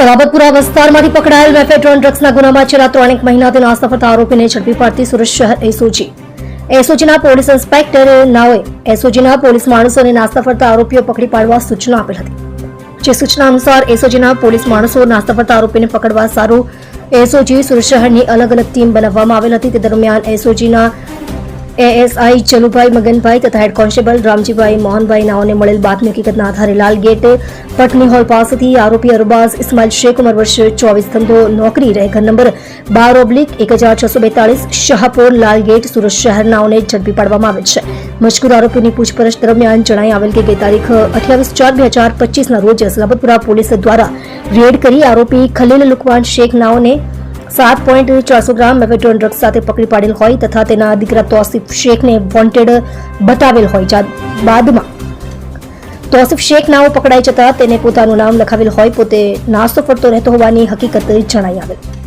સલાબતપુરા વિસ્તારમાંથી પકડાયેલ મેફેડ્રોન ડ્રગ્સના ગુનામાં છેલ્લા 3 મહિનાથી નાસ્તા ફરતા આરોપીને ઝડપી પાડતી સુરત શહેર એસઓજીના પોલીસ ઇન્સ્પેક્ટર નાઓએ એસઓજીના પોલીસ માણસોને નાસ્તા ફરતા આરોપીઓ પકડી પાડવા સૂચના આપેલ હતી। જે સૂચના અનુસાર એસઓજીના પોલીસ માણસો નાસ્તા ફરતા આરોપીને પકડવા સારું એસઓજી સુરત શહેરની અલગ અલગ ટીમ બનાવવામાં આવેલ હતી। તે દરમિયાન એસઓજીના એએસઆઈ ચલુભાઈ મગનભાઈ તથા હેડ કોન્સ્ટેબલ રામજીભાઈ મોહનભાઈ નાઓને મળેલ બાતમી હકીકતના આધારે લાલગેટ પટની હોલ પાસેથી આરોપી અરબાઝ ઇસ્માઇલ શેખ ઉંમર વર્ષ 24 ધંધો નોકરી રહે ઘર નંબર 12/1642 શાહપુર લાલગેટ સુરત શહેર નાઓને ઝડપી પાડવામાં આવેલ છે। મજકૂર આરોપીની પૂછપરછ દરમિયાન જણાઈ આવેલ કે તારીખ 28/4/2025 ના રોજ સલાબતપુરા પોલીસ દ્વારા રેડ કરી આરોપી ખલીલ લુકવાન શેખ નાઓને 7.400 ગ્રામ મેફેડ્રોન ડ્રગ્સ સાથે પકડી પાડેલ હોય તથા તેના દીકરા તોસીફ શેખને વોન્ટેડ બતાવેલ હોય। બાદમાં તોસીફ શેખ નાઓ પકડાઈ જતા તેને પોતાનું નામ લખાવેલ હોય પોતે નાસ્તો ફરતો રહેતો હોવાની હકીકત જણાઈ આવેલ।